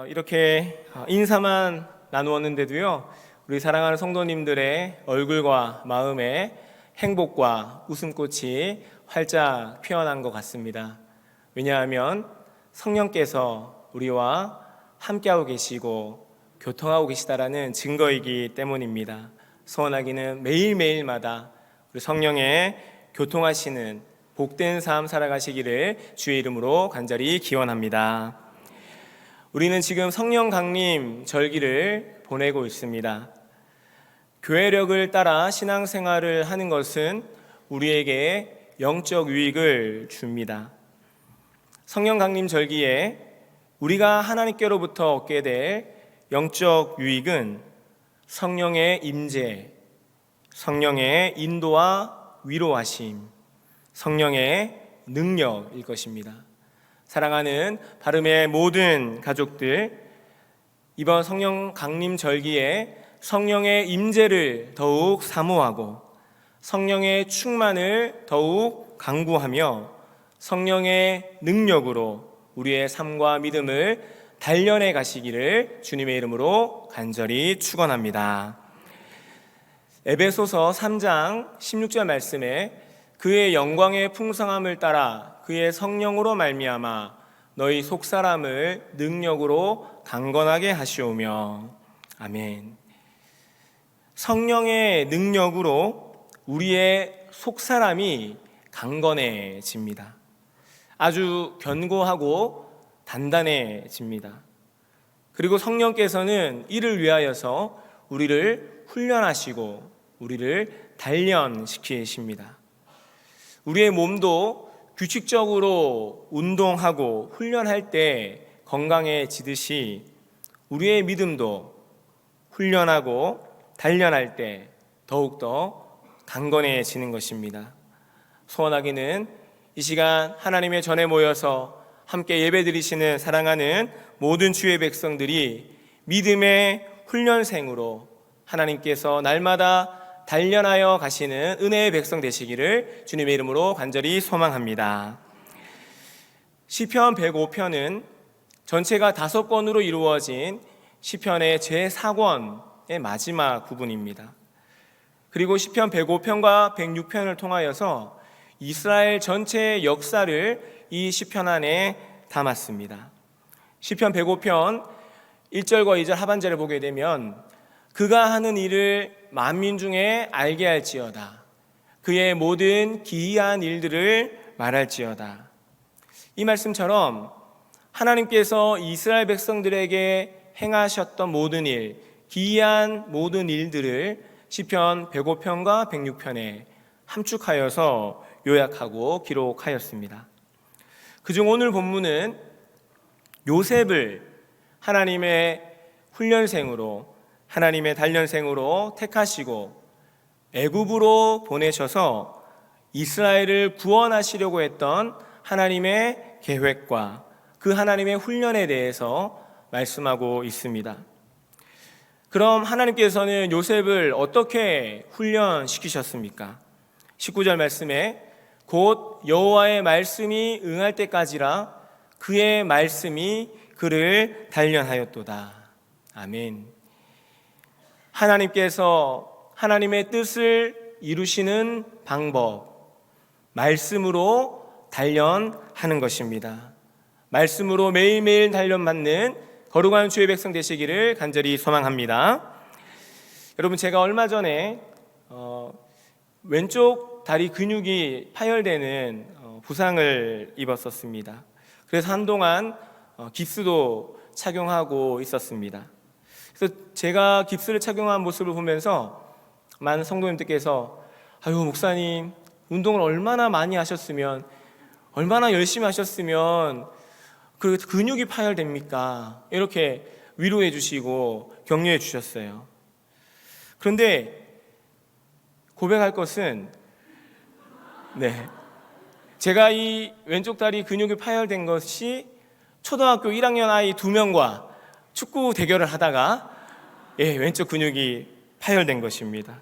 이렇게 인사만 나누었는데도요, 우리 사랑하는 성도님들의 얼굴과 마음에 행복과 웃음꽃이 활짝 피어난 것 같습니다. 왜냐하면 성령께서 우리와 함께하고 계시고 교통하고 계시다라는 증거이기 때문입니다. 소원하기는 매일매일마다 우리 성령의 교통하시는 복된 삶 살아가시기를 주의 이름으로 간절히 기원합니다. 우리는 지금 성령 강림 절기를 보내고 있습니다. 교회력을 따라 신앙생활을 하는 것은 우리에게 영적 유익을 줍니다. 성령 강림 절기에 우리가 하나님께로부터 얻게 될 영적 유익은 성령의 임재, 성령의 인도와 위로하심, 성령의 능력일 것입니다. 사랑하는 바름의 모든 가족들, 이번 성령 강림 절기에 성령의 임재를 더욱 사모하고 성령의 충만을 더욱 강구하며 성령의 능력으로 우리의 삶과 믿음을 단련해 가시기를 주님의 이름으로 간절히 축원합니다. 에베소서 3장 16절 말씀에 그의 영광의 풍성함을 따라 그의 성령으로 말미암아 너희 속사람을 능력으로 강건하게 하시오며. 아멘. 성령의 능력으로 우리의 속사람이 강건해집니다. 아주 견고하고 단단해집니다. 그리고 성령께서는 이를 위하여서 우리를 훈련하시고 우리를 단련시키십니다. 우리의 몸도 규칙적으로 운동하고 훈련할 때 건강해지듯이 우리의 믿음도 훈련하고 단련할 때 더욱더 강건해지는 것입니다. 소원하기는 이 시간 하나님의 전에 모여서 함께 예배드리시는 사랑하는 모든 주의 백성들이 믿음의 훈련생으로 하나님께서 날마다 단련하여 가시는 은혜의 백성 되시기를 주님의 이름으로 간절히 소망합니다. 시편 105편은 전체가 5권으로 이루어진 시편의 제4권의 마지막 부분입니다. 그리고 시편 105편과 106편을 통하여서 이스라엘 전체의 역사를 이 시편 안에 담았습니다. 시편 105편 1절과 2절 하반절을 보게 되면 그가 하는 일을 만민 중에 알게 할지어다. 그의 모든 기이한 일들을 말할지어다. 이 말씀처럼 하나님께서 이스라엘 백성들에게 행하셨던 모든 일, 기이한 모든 일들을 시편 105편과 106편에 함축하여서 요약하고 기록하였습니다. 그중 오늘 본문은 요셉을 하나님의 훈련생으로, 하나님의 단련생으로 택하시고 애굽으로 보내셔서 이스라엘을 구원하시려고 했던 하나님의 계획과 그 하나님의 훈련에 대해서 말씀하고 있습니다. 그럼 하나님께서는 요셉을 어떻게 훈련시키셨습니까? 19절 말씀에 곧 여호와의 말씀이 응할 때까지라 그의 말씀이 그를 단련하였도다. 아멘. 하나님께서 하나님의 뜻을 이루시는 방법, 말씀으로 단련하는 것입니다. 말씀으로 매일매일 단련받는 거룩한 주의 백성 되시기를 간절히 소망합니다. 여러분, 제가 얼마 전에 왼쪽 다리 근육이 파열되는 부상을 입었었습니다. 그래서 한동안 깁스도 착용하고 있었습니다. 그래서 제가 깁스를 착용한 모습을 보면서 많은 성도님들께서 아유 목사님, 운동을 얼마나 많이 하셨으면, 얼마나 열심히 하셨으면 그 근육이 파열됩니까? 이렇게 위로해 주시고 격려해 주셨어요. 그런데 고백할 것은 제가 이 왼쪽 다리 근육이 파열된 것이 초등학교 1학년 아이 2명과 축구 대결을 하다가 왼쪽 근육이 파열된 것입니다.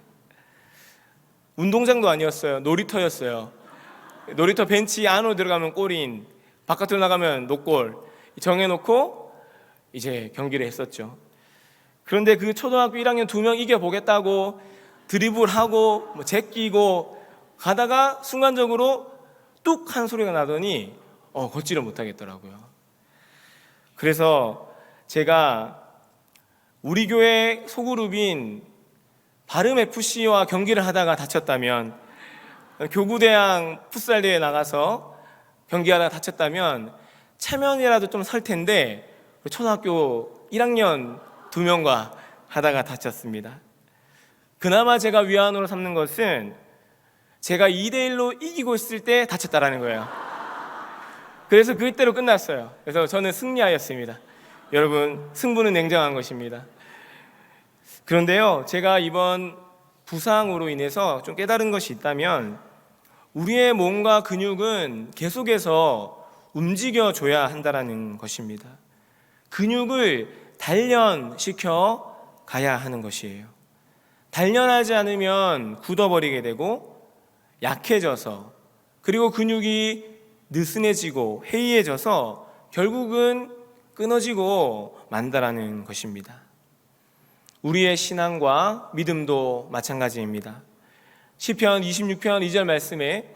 운동장도 아니었어요. 놀이터였어요. 놀이터 벤치 안으로 들어가면 골인, 바깥으로 나가면 노골 정해놓고 이제 경기를 했었죠. 그런데 그 초등학교 1학년 2명 이겨보겠다고 드리블하고 제끼고 가다가 순간적으로 뚝 한 소리가 나더니 걷지를 못하겠더라고요. 그래서 제가 우리 교회 소그룹인 바름FC와 경기를 하다가 다쳤다면, 교구대항 풋살대회에 나가서 경기하다가 다쳤다면 체면이라도 좀 설 텐데 초등학교 1학년 2명과 하다가 다쳤습니다. 그나마 제가 위안으로 삼는 것은 제가 2대1로 이기고 있을 때 다쳤다라는 거예요. 그래서 그때로 끝났어요. 그래서 저는 승리하였습니다. 여러분, 승부는 냉정한 것입니다. 그런데요, 제가 이번 부상으로 인해서 좀 깨달은 것이 있다면, 우리의 몸과 근육은 계속해서 움직여줘야 한다는 것입니다. 근육을 단련시켜 가야 하는 것이에요. 단련하지 않으면 굳어버리게 되고 약해져서, 그리고 근육이 느슨해지고 해이해져서 결국은 끊어지고 만다라는 것입니다. 우리의 신앙과 믿음도 마찬가지입니다. 시편 26편 2절 말씀에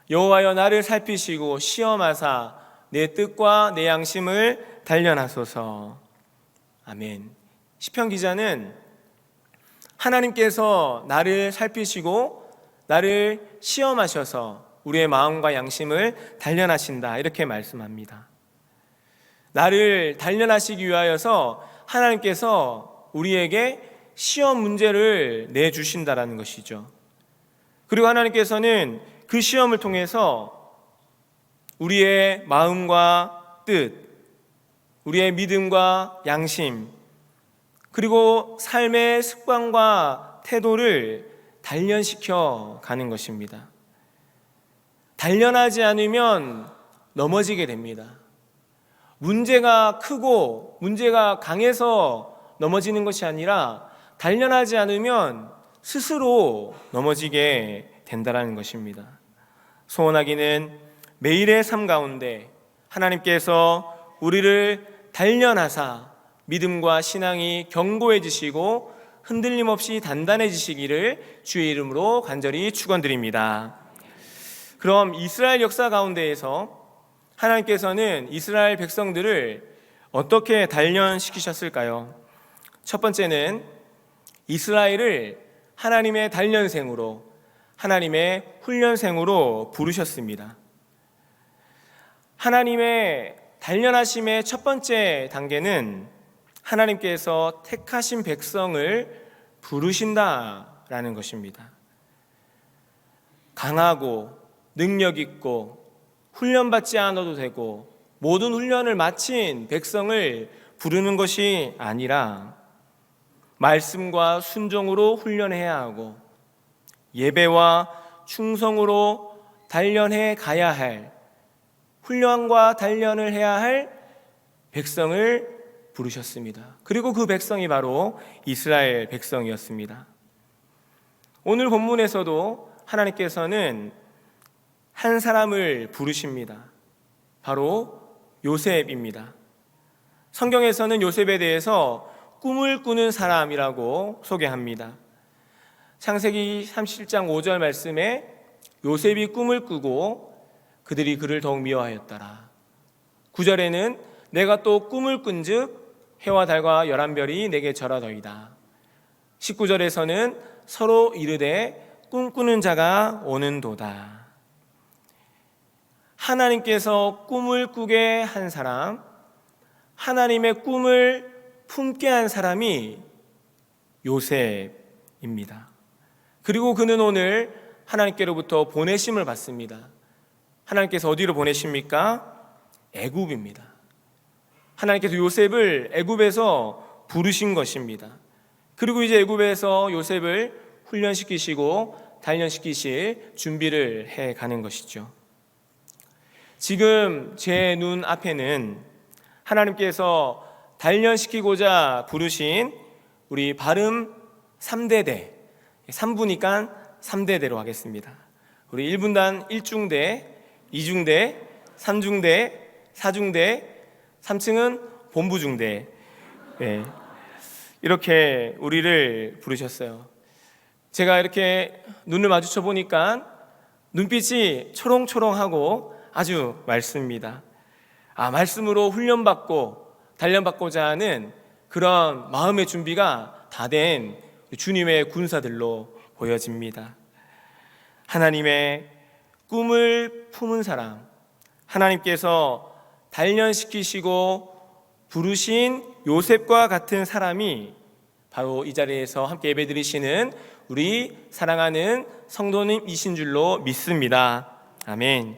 여호와여 나를 살피시고 시험하사 내 뜻과 내 양심을 단련하소서. 아멘. 시편 기자는 하나님께서 나를 살피시고 나를 시험하셔서 우리의 마음과 양심을 단련하신다, 이렇게 말씀합니다. 나를 단련하시기 위하여서 하나님께서 우리에게 시험 문제를 내주신다라는 것이죠. 그리고 하나님께서는 그 시험을 통해서 우리의 마음과 뜻, 우리의 믿음과 양심, 그리고 삶의 습관과 태도를 단련시켜 가는 것입니다. 단련하지 않으면 넘어지게 됩니다. 문제가 크고 문제가 강해서 넘어지는 것이 아니라 단련하지 않으면 스스로 넘어지게 된다는 것입니다. 소원하기는 매일의 삶 가운데 하나님께서 우리를 단련하사 믿음과 신앙이 견고해지시고 흔들림 없이 단단해지시기를 주의 이름으로 간절히 축원드립니다. 그럼 이스라엘 역사 가운데에서 하나님께서는 이스라엘 백성들을 어떻게 단련시키셨을까요? 첫 번째는 이스라엘을 하나님의 단련생으로, 하나님의 훈련생으로 부르셨습니다. 하나님의 단련하심의 첫 번째 단계는 하나님께서 택하신 백성을 부르신다라는 것입니다. 강하고 능력 있고 훈련받지 않아도 되고 모든 훈련을 마친 백성을 부르는 것이 아니라 말씀과 순종으로 훈련해야 하고 예배와 충성으로 단련해 가야 할, 훈련과 단련을 해야 할 백성을 부르셨습니다. 그리고 그 백성이 바로 이스라엘 백성이었습니다. 오늘 본문에서도 하나님께서는 한 사람을 부르십니다. 바로 요셉입니다. 성경에서는 요셉에 대해서 꿈을 꾸는 사람이라고 소개합니다. 창세기 37장 5절 말씀에 요셉이 꿈을 꾸고 그들이 그를 더욱 미워하였더라. 9절에는 내가 또 꿈을 꾼즉 해와 달과 11별이 내게 절하더이다. 19절에서는 서로 이르되 꿈꾸는 자가 오는도다. 하나님께서 꿈을 꾸게 한 사람, 하나님의 꿈을 품게 한 사람이 요셉입니다. 그리고 그는 오늘 하나님께로부터 보내심을 받습니다. 하나님께서 어디로 보내십니까? 애굽입니다. 하나님께서 요셉을 애굽에서 부르신 것입니다. 그리고 이제 애굽에서 요셉을 훈련시키시고 단련시키실 준비를 해 가는 것이죠. 지금 제 눈 앞에는 하나님께서 단련시키고자 부르신 우리 바름 3대대, 3부니까 3대대로 하겠습니다. 우리 1분단 1중대, 2중대, 3중대, 4중대, 3층은 본부중대, 네. 이렇게 우리를 부르셨어요. 제가 이렇게 눈을 마주쳐 보니까 눈빛이 초롱초롱하고 아주 맑습니다. 말씀으로 훈련받고 단련받고자 하는 그런 마음의 준비가 다 된 주님의 군사들로 보여집니다. 하나님의 꿈을 품은 사람, 하나님께서 단련시키시고 부르신 요셉과 같은 사람이 바로 이 자리에서 함께 예배드리시는 우리 사랑하는 성도님이신 줄로 믿습니다. 아멘.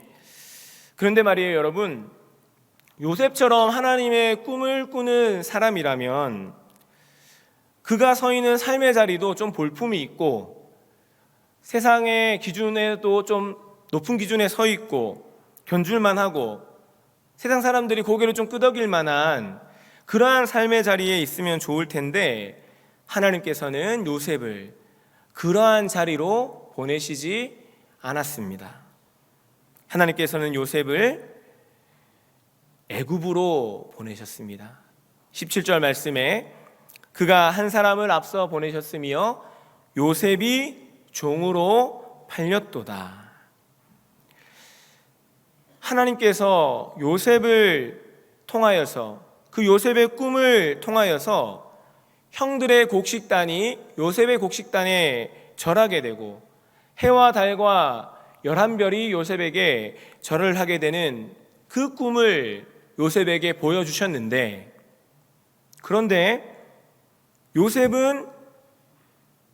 그런데 말이에요, 여러분, 요셉처럼 하나님의 꿈을 꾸는 사람이라면 그가 서 있는 삶의 자리도 좀 볼품이 있고 세상의 기준에도 좀 높은 기준에 서 있고 견줄만 하고 세상 사람들이 고개를 좀 끄덕일 만한 그러한 삶의 자리에 있으면 좋을 텐데 하나님께서는 요셉을 그러한 자리로 보내시지 않았습니다. 하나님께서는 요셉을 애굽으로 보내셨습니다. 17절 말씀에 그가 한 사람을 앞서 보내셨으며 요셉이 종으로 팔렸도다. 하나님께서 요셉을 통하여서 그 요셉의 꿈을 통하여서 형들의 곡식단이 요셉의 곡식단에 절하게 되고 해와 달과 11별이 요셉에게 절을 하게 되는 그 꿈을 요셉에게 보여주셨는데, 그런데 요셉은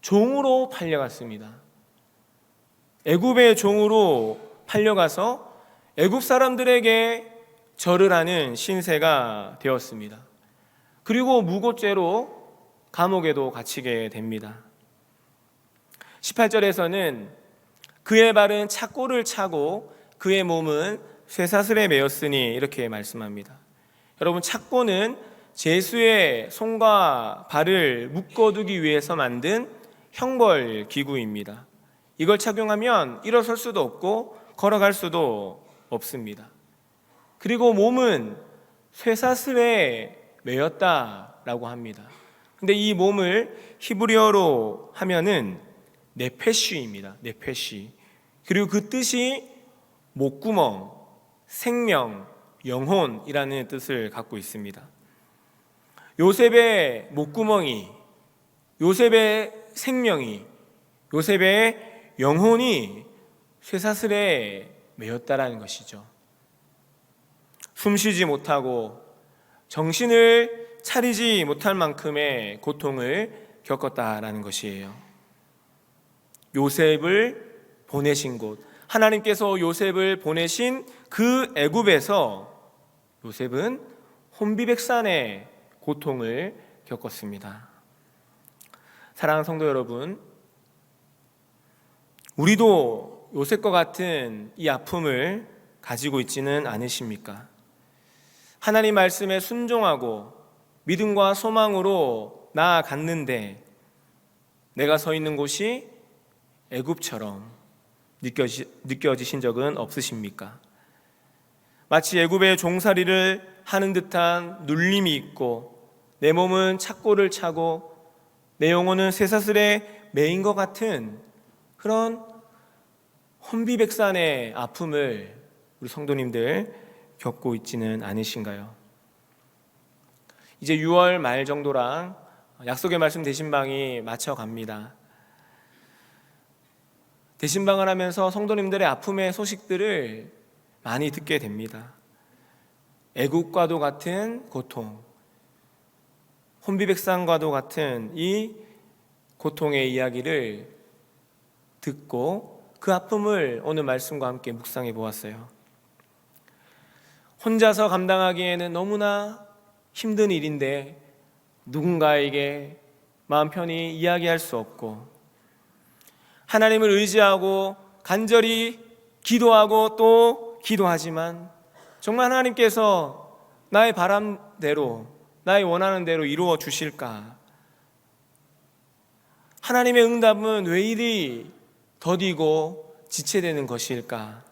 종으로 팔려갔습니다. 애굽의 종으로 팔려가서 애굽 사람들에게 절을 하는 신세가 되었습니다. 그리고 무고죄로 감옥에도 갇히게 됩니다. 18절에서는 그의 발은 착고를 차고 그의 몸은 쇠사슬에 매였으니 이렇게 말씀합니다. 여러분, 착고는 제수의 손과 발을 묶어두기 위해서 만든 형벌 기구입니다. 이걸 착용하면 일어설 수도 없고 걸어갈 수도 없습니다. 그리고 몸은 쇠사슬에 매였다라고 합니다. 근데 이 몸을 히브리어로 하면은 네페쉬입니다. 네페쉬. 그리고 그 뜻이 목구멍, 생명, 영혼이라는 뜻을 갖고 있습니다. 요셉의 목구멍이, 요셉의 생명이, 요셉의 영혼이 쇠사슬에 매였다라는 것이죠. 숨쉬지 못하고 정신을 차리지 못할 만큼의 고통을 겪었다라는 것이에요. 요셉을 보내신 곳, 하나님께서 요셉을 보내신 그 애굽에서 요셉은 혼비백산의 고통을 겪었습니다. 사랑하는 성도 여러분, 우리도 요셉과 같은 이 아픔을 가지고 있지는 않으십니까? 하나님 말씀에 순종하고 믿음과 소망으로 나아갔는데 내가 서 있는 곳이 애굽처럼 느껴지신 적은 없으십니까? 마치 애굽의 종살이를 하는 듯한 눌림이 있고 내 몸은 착고를 차고 내 영혼은 쇠사슬에 매인 것 같은 그런 혼비백산의 아픔을 우리 성도님들 겪고 있지는 않으신가요? 이제 6월 말 정도랑 약속의 말씀 대신방이 맞춰갑니다. 대신방을 하면서 성도님들의 아픔의 소식들을 많이 듣게 됩니다. 애국과도 같은 고통, 혼비백산과도 같은 이 고통의 이야기를 듣고 그 아픔을 오늘 말씀과 함께 묵상해 보았어요. 혼자서 감당하기에는 너무나 힘든 일인데 누군가에게 마음 편히 이야기할 수 없고 하나님을 의지하고 간절히 기도하고 또 기도하지만 정말 하나님께서 나의 바람대로 나의 원하는 대로 이루어 주실까? 하나님의 응답은 왜 이리 더디고 지체되는 것일까?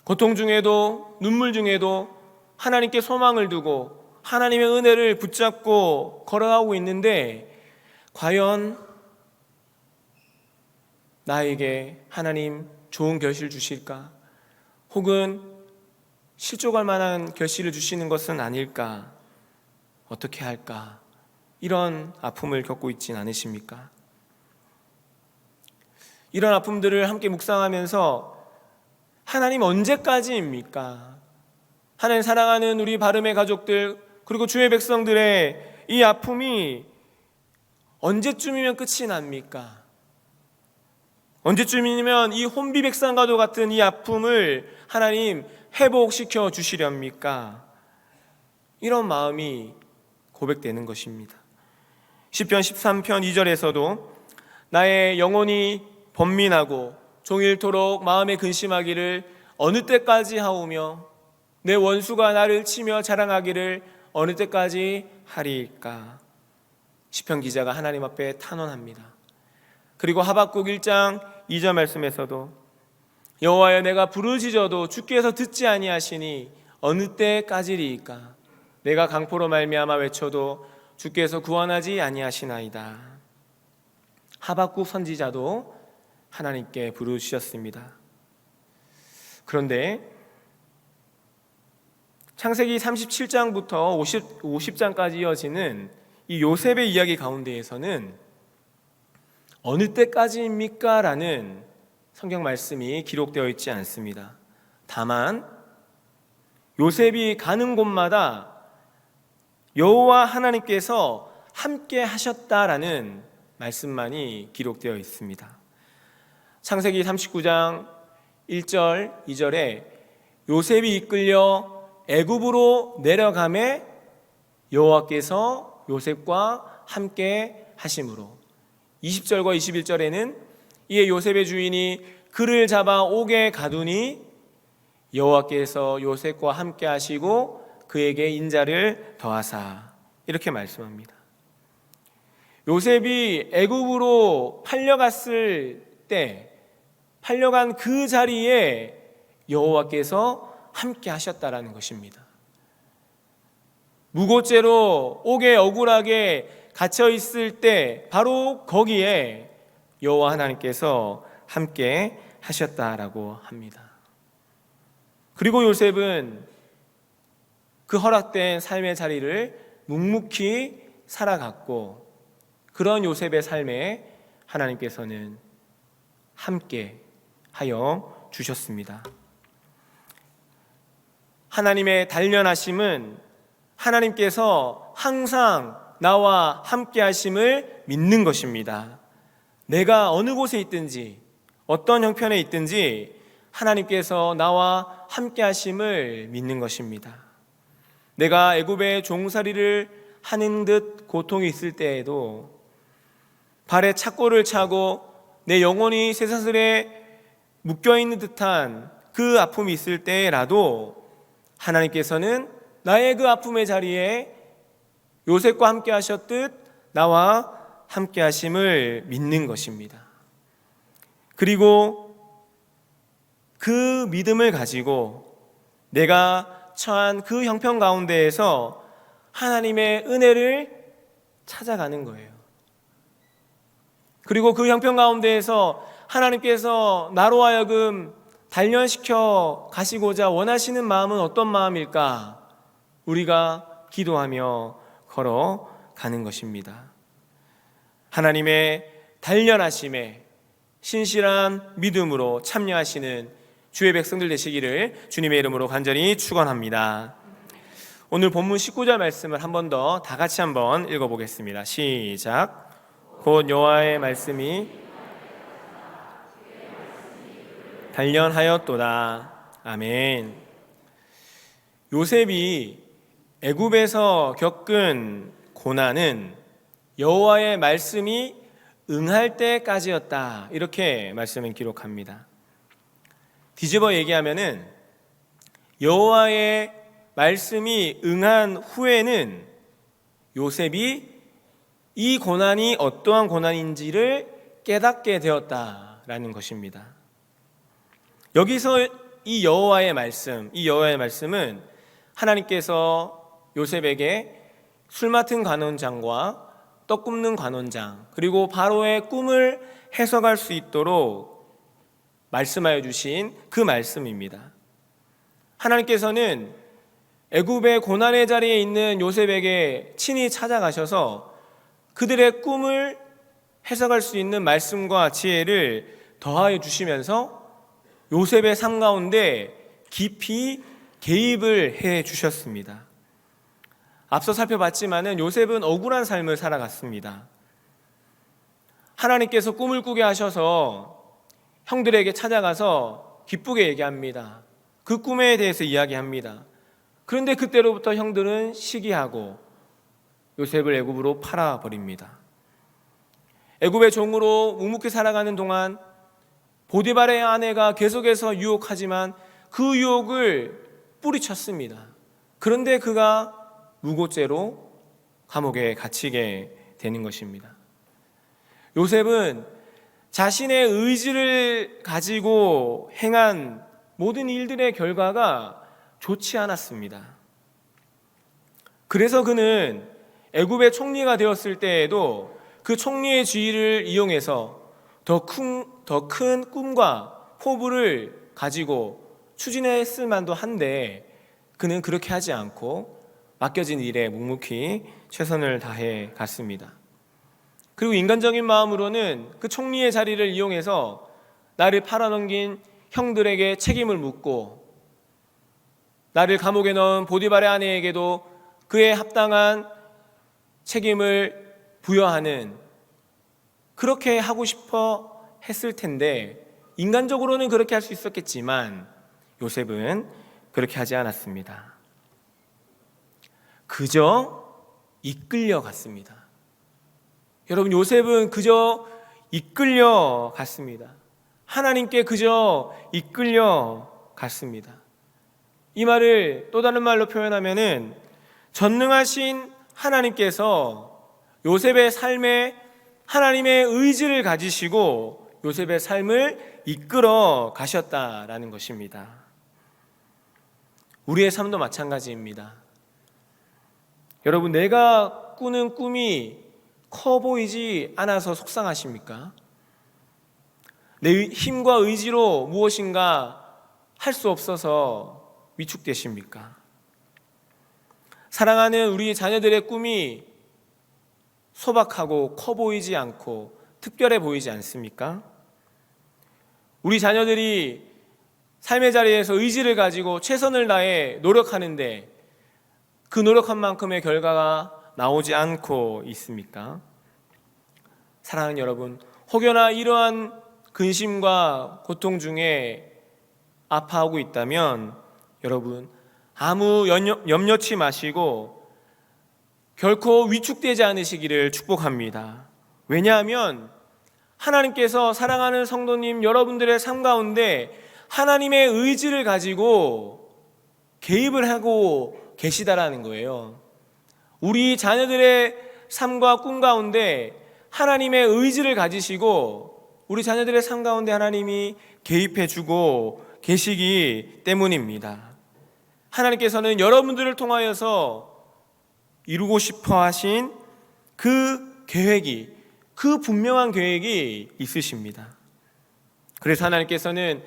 고통 중에도 눈물 중에도 하나님께 소망을 두고 하나님의 은혜를 붙잡고 걸어가고 있는데 과연 나에게 하나님 좋은 결실 주실까? 혹은 실족할 만한 결실을 주시는 것은 아닐까? 어떻게 할까? 이런 아픔을 겪고 있진 않으십니까? 이런 아픔들을 함께 묵상하면서 하나님 언제까지입니까? 하나님 사랑하는 우리 바름의 가족들 그리고 주의 백성들의 이 아픔이 언제쯤이면 끝이 납니까? 언제쯤이면 이 혼비백산과도 같은 이 아픔을 하나님 회복시켜 주시렵니까? 이런 마음이 고백되는 것입니다. 시편 13편 2절에서도 나의 영혼이 번민하고 종일토록 마음에 근심하기를 어느 때까지 하오며 내 원수가 나를 치며 자랑하기를 어느 때까지 하리일까? 시편 기자가 하나님 앞에 탄원합니다. 그리고 하박국 1장 2절 말씀에서도 여호와여 내가 부르짖어도 주께서 듣지 아니하시니 어느 때까지리이까? 내가 강포로 말미암아 외쳐도 주께서 구원하지 아니하시나이다. 하박국 선지자도 하나님께 부르짖었습니다. 그런데 창세기 37장부터 50장까지 이어지는 이 요셉의 이야기 가운데에서는 어느 때까지입니까? 라는 성경 말씀이 기록되어 있지 않습니다. 다만 요셉이 가는 곳마다 여호와 하나님께서 함께 하셨다라는 말씀만이 기록되어 있습니다. 창세기 39장 1절 2절에 요셉이 이끌려 애굽으로 내려가매 여호와께서 요셉과 함께 하심으로, 20절과 21절에는 이에 요셉의 주인이 그를 잡아 옥에 가두니 여호와께서 요셉과 함께 하시고 그에게 인자를 더하사, 이렇게 말씀합니다. 요셉이 애굽으로 팔려갔을 때, 팔려간 그 자리에 여호와께서 함께 하셨다라는 것입니다. 무고죄로 옥에 억울하게 갇혀 있을 때 바로 거기에 여호와 하나님께서 함께 하셨다라고 합니다. 그리고 요셉은 그 허락된 삶의 자리를 묵묵히 살아갔고, 그런 요셉의 삶에 하나님께서는 함께 하여 주셨습니다. 하나님의 단련하심은 하나님께서 항상 나와 함께 하심을 믿는 것입니다. 내가 어느 곳에 있든지 어떤 형편에 있든지 하나님께서 나와 함께 하심을 믿는 것입니다. 내가 애굽의 종살이를 하는 듯 고통이 있을 때에도, 발에 착고를 차고 내 영혼이 쇠사슬에 묶여있는 듯한 그 아픔이 있을 때라도 하나님께서는 나의 그 아픔의 자리에 요셉과 함께 하셨듯 나와 함께 하심을 믿는 것입니다. 그리고 그 믿음을 가지고 내가 처한 그 형편 가운데에서 하나님의 은혜를 찾아가는 거예요. 그리고 그 형편 가운데에서 하나님께서 나로 하여금 단련시켜 가시고자 원하시는 마음은 어떤 마음일까? 우리가 기도하며 걸어가는 것입니다. 하나님의 단련하심에 신실한 믿음으로 참여하시는 주의 백성들 되시기를 주님의 이름으로 간절히 축원합니다. 오늘 본문 19절 말씀을 한 번 더 다 같이 한번 읽어보겠습니다. 시작. 곧 여호와의 말씀이 단련하였도다. 아멘. 요셉이 애굽에서 겪은 고난은 여호와의 말씀이 응할 때까지였다, 이렇게 말씀은 기록합니다. 뒤집어 얘기하면은 여호와의 말씀이 응한 후에는 요셉이 이 고난이 어떠한 고난인지를 깨닫게 되었다라는 것입니다. 여기서 이 여호와의 말씀은 하나님께서 요셉에게 술 맡은 관원장과 떡 굽는 관원장, 그리고 바로의 꿈을 해석할 수 있도록 말씀하여 주신 그 말씀입니다. 하나님께서는 애굽의 고난의 자리에 있는 요셉에게 친히 찾아가셔서 그들의 꿈을 해석할 수 있는 말씀과 지혜를 더하여 주시면서 요셉의 삶 가운데 깊이 개입을 해 주셨습니다. 앞서 살펴봤지만은 요셉은 억울한 삶을 살아갔습니다. 하나님께서 꿈을 꾸게 하셔서 형들에게 찾아가서 기쁘게 얘기합니다. 그 꿈에 대해서 이야기합니다. 그런데 그때로부터 형들은 시기하고 요셉을 애굽으로 팔아버립니다. 애굽의 종으로 묵묵히 살아가는 동안 보디발의 아내가 계속해서 유혹하지만 그 유혹을 뿌리쳤습니다. 그런데 그가 무고죄로 감옥에 갇히게 되는 것입니다. 요셉은 자신의 의지를 가지고 행한 모든 일들의 결과가 좋지 않았습니다. 그래서 그는 애굽의 총리가 되었을 때에도 그 총리의 지위를 이용해서 더 큰 꿈과 포부를 가지고 추진했을 만도 한데 그는 그렇게 하지 않고 맡겨진 일에 묵묵히 최선을 다해 갔습니다. 그리고 인간적인 마음으로는 그 총리의 자리를 이용해서 나를 팔아넘긴 형들에게 책임을 묻고 나를 감옥에 넣은 보디발의 아내에게도 그에 합당한 책임을 부여하는, 그렇게 하고 싶어 했을 텐데 인간적으로는 그렇게 할 수 있었겠지만 요셉은 그렇게 하지 않았습니다. 그저 이끌려 갔습니다. 여러분, 요셉은 그저 이끌려 갔습니다. 하나님께 그저 이끌려 갔습니다. 이 말을 또 다른 말로 표현하면은 전능하신 하나님께서 요셉의 삶에 하나님의 의지를 가지시고 요셉의 삶을 이끌어 가셨다라는 것입니다. 우리의 삶도 마찬가지입니다. 여러분, 내가 꾸는 꿈이 커 보이지 않아서 속상하십니까? 내 힘과 의지로 무엇인가 할 수 없어서 위축되십니까? 사랑하는 우리 자녀들의 꿈이 소박하고 커 보이지 않고 특별해 보이지 않습니까? 우리 자녀들이 삶의 자리에서 의지를 가지고 최선을 다해 노력하는데 그 노력한 만큼의 결과가 나오지 않고 있습니까? 사랑하는 여러분, 혹여나 이러한 근심과 고통 중에 아파하고 있다면 여러분, 아무 염려치 마시고 결코 위축되지 않으시기를 축복합니다. 왜냐하면 하나님께서 사랑하는 성도님 여러분들의 삶 가운데 하나님의 의지를 가지고 개입을 하고 계시다라는 거예요. 우리 자녀들의 삶과 꿈 가운데 하나님의 의지를 가지시고 우리 자녀들의 삶 가운데 하나님이 개입해 주고 계시기 때문입니다. 하나님께서는 여러분들을 통하여서 이루고 싶어 하신 그 계획이, 그 분명한 계획이 있으십니다. 그래서 하나님께서는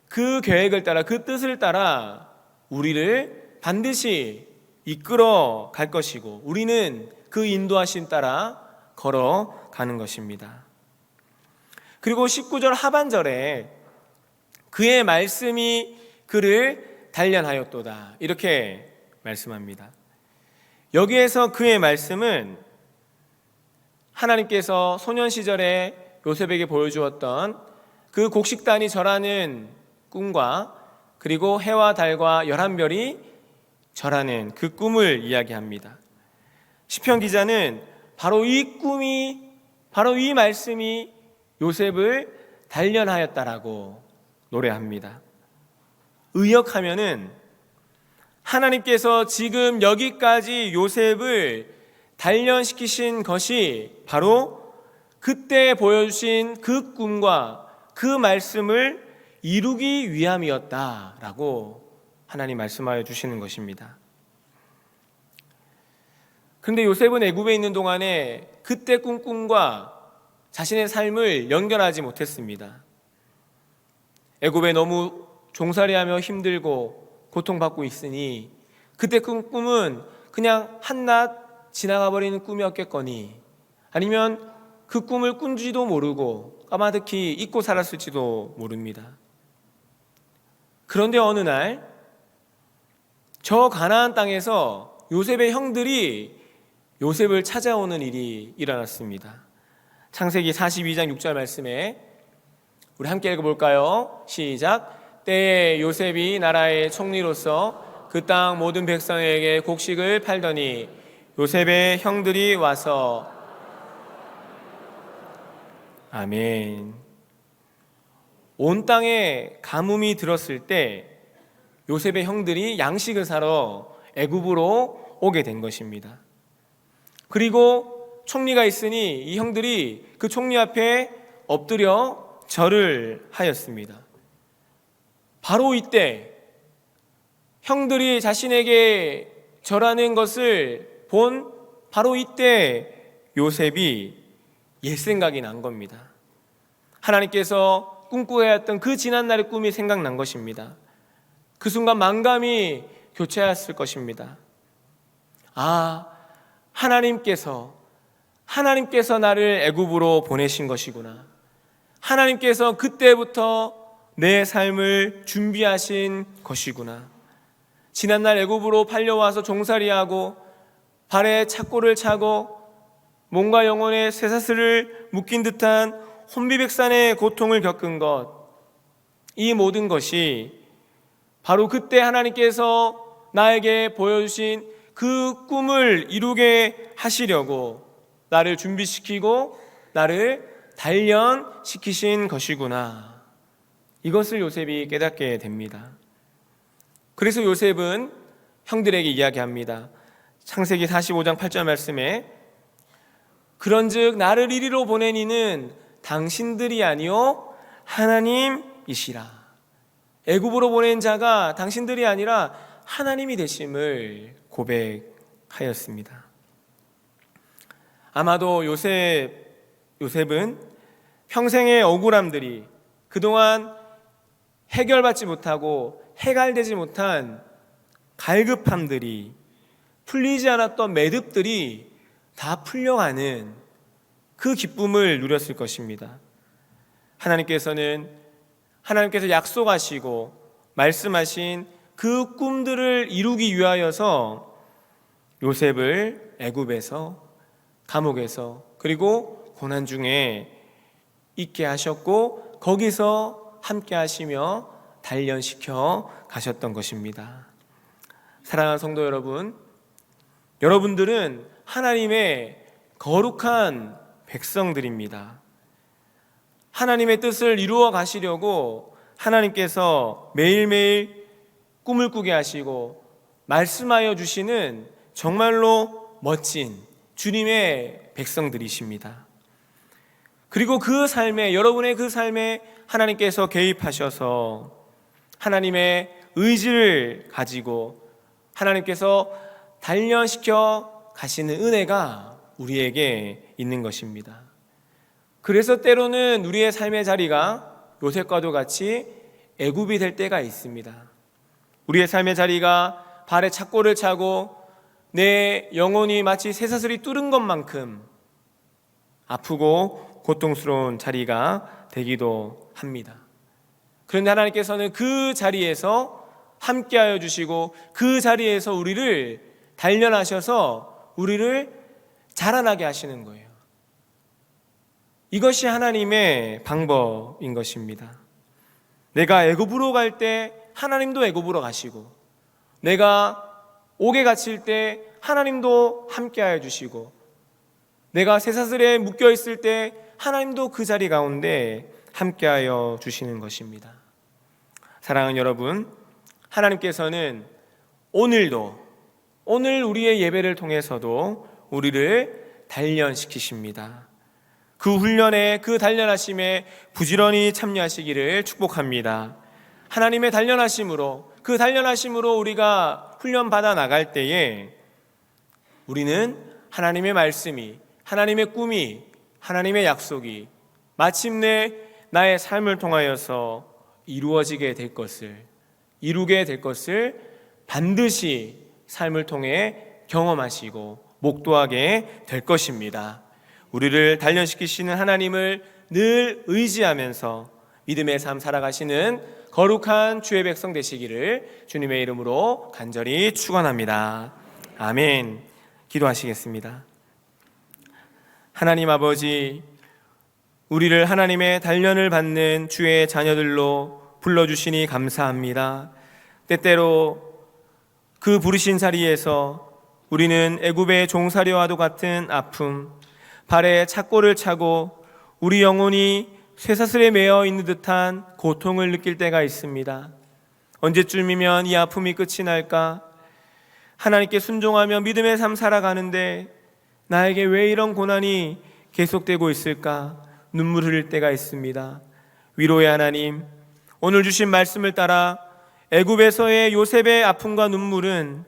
그 계획을 따라, 그 뜻을 따라 우리를 반드시 이끌어 갈 것이고 우리는 그 인도하심 따라 걸어가는 것입니다. 그리고 19절 하반절에 그의 말씀이 그를 단련하였도다, 이렇게 말씀합니다. 여기에서 그의 말씀은 하나님께서 소년 시절에 요셉에게 보여주었던 그 곡식단이 절하는 꿈과 그리고 해와 달과 11별이 절하는 그 꿈을 이야기합니다. 시편 기자는 바로 이 꿈이, 바로 이 말씀이 요셉을 단련하였다라고 노래합니다. 의역하면은 하나님께서 지금 여기까지 요셉을 단련시키신 것이 바로 그때 보여주신 그 꿈과 그 말씀을 이루기 위함이었다라고 하나님 말씀하여 주시는 것입니다. 그런데 요셉은 애굽에 있는 동안에 그때 꿈과 자신의 삶을 연결하지 못했습니다. 애굽에 너무 종살이하며 힘들고 고통받고 있으니 그때 꿈은 그냥 한낱 지나가 버리는 꿈이었겠거니, 아니면 그 꿈을 꾼지도 모르고 까마득히 잊고 살았을지도 모릅니다. 그런데 어느 날 저 가나안 땅에서 요셉의 형들이 요셉을 찾아오는 일이 일어났습니다. 창세기 42장 6절 말씀에 우리 함께 읽어볼까요? 시작. 때에 요셉이 나라의 총리로서 그 땅 모든 백성에게 곡식을 팔더니 요셉의 형들이 와서 아멘. 온 땅에 가뭄이 들었을 때 요셉의 형들이 양식을 사러 애굽으로 오게 된 것입니다. 그리고 총리가 있으니 이 형들이 그 총리 앞에 엎드려 절을 하였습니다. 바로 이때 형들이 자신에게 절하는 것을 본 바로 이때 요셉이 옛 생각이 난 겁니다. 하나님께서 꿈꾸어 했던 그 지난날의 꿈이 생각난 것입니다. 그 순간 만감이 교체했을 것입니다. 아, 하나님께서 나를 애굽으로 보내신 것이구나. 하나님께서 그때부터 내 삶을 준비하신 것이구나. 지난날 애굽으로 팔려와서 종살이하고 발에 착고를 차고 몸과 영혼에 쇠사슬을 묶인 듯한 혼비백산의 고통을 겪은 것, 이 모든 것이 바로 그때 하나님께서 나에게 보여주신 그 꿈을 이루게 하시려고 나를 준비시키고 나를 단련시키신 것이구나. 이것을 요셉이 깨닫게 됩니다. 그래서 요셉은 형들에게 이야기합니다. 창세기 45장 8절 말씀에 그런즉 나를 이리로 보낸 이는 당신들이 아니요 하나님이시라. 애굽으로 보낸 자가 당신들이 아니라 하나님이 되심을 고백하였습니다. 아마도 요셉은 평생의 억울함들이, 그동안 해결받지 못하고 해갈되지 못한 갈급함들이, 풀리지 않았던 매듭들이 다 풀려가는 그 기쁨을 누렸을 것입니다. 하나님께서 약속하시고 말씀하신 그 꿈들을 이루기 위하여서 요셉을 애굽에서, 감옥에서, 그리고 고난 중에 있게 하셨고 거기서 함께 하시며 단련시켜 가셨던 것입니다. 사랑하는 성도 여러분, 여러분들은 하나님의 거룩한 백성들입니다. 하나님의 뜻을 이루어 가시려고 하나님께서 매일매일 꿈을 꾸게 하시고 말씀하여 주시는 정말로 멋진 주님의 백성들이십니다. 그리고 그 삶에, 여러분의 그 삶에 하나님께서 개입하셔서 하나님의 의지를 가지고 하나님께서 단련시켜 가시는 은혜가 우리에게 있는 것입니다. 그래서 때로는 우리의 삶의 자리가 요셉과도 같이 애굽이 될 때가 있습니다. 우리의 삶의 자리가 발에 착고를 차고 내 영혼이 마치 쇠사슬이 뚫은 것만큼 아프고 고통스러운 자리가 되기도 합니다. 그런데 하나님께서는 그 자리에서 함께하여 주시고 그 자리에서 우리를 단련하셔서 우리를 자라나게 하시는 거예요. 이것이 하나님의 방법인 것입니다. 내가 애굽으로 갈 때 하나님도 애굽으로 가시고, 내가 옥에 갇힐 때 하나님도 함께하여 주시고, 내가 쇠사슬에 묶여 있을 때 하나님도 그 자리 가운데 함께하여 주시는 것입니다. 사랑하는 여러분, 하나님께서는 오늘 우리의 예배를 통해서도 우리를 단련시키십니다. 그 훈련에, 그 단련하심에 부지런히 참여하시기를 축복합니다. 하나님의 단련하심으로, 그 단련하심으로 우리가 훈련받아 나갈 때에 우리는 하나님의 말씀이, 하나님의 꿈이, 하나님의 약속이 마침내 나의 삶을 통하여서 이루게 될 것을 반드시 삶을 통해 경험하시고 목도하게 될 것입니다. 우리를 단련시키시는 하나님을 늘 의지하면서 믿음의 삶 살아가시는 거룩한 주의 백성 되시기를 주님의 이름으로 간절히 축원합니다. 아멘. 기도하시겠습니다. 하나님 아버지, 우리를 하나님의 단련을 받는 주의 자녀들로 불러주시니 감사합니다. 때때로 그 부르신 자리에서 우리는 애굽의 종사려와도 같은 아픔, 발에 착고를 차고 우리 영혼이 쇠사슬에 매어 있는 듯한 고통을 느낄 때가 있습니다. 언제쯤이면 이 아픔이 끝이 날까? 하나님께 순종하며 믿음의 삶 살아가는데 나에게 왜 이런 고난이 계속되고 있을까? 눈물 흘릴 때가 있습니다. 위로의 하나님, 오늘 주신 말씀을 따라 애굽에서의 요셉의 아픔과 눈물은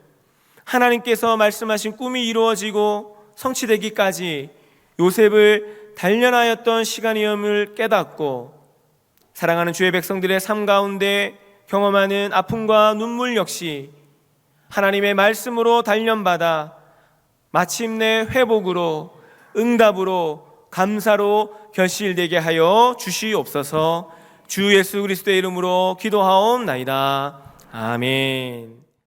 하나님께서 말씀하신 꿈이 이루어지고 성취되기까지 요셉을 단련하였던 시간이음을 깨닫고 사랑하는 주의 백성들의 삶 가운데 경험하는 아픔과 눈물 역시 하나님의 말씀으로 단련받아 마침내 회복으로, 응답으로, 감사로 결실되게 하여 주시옵소서. 주 예수 그리스도의 이름으로 기도하옵나이다. 아멘.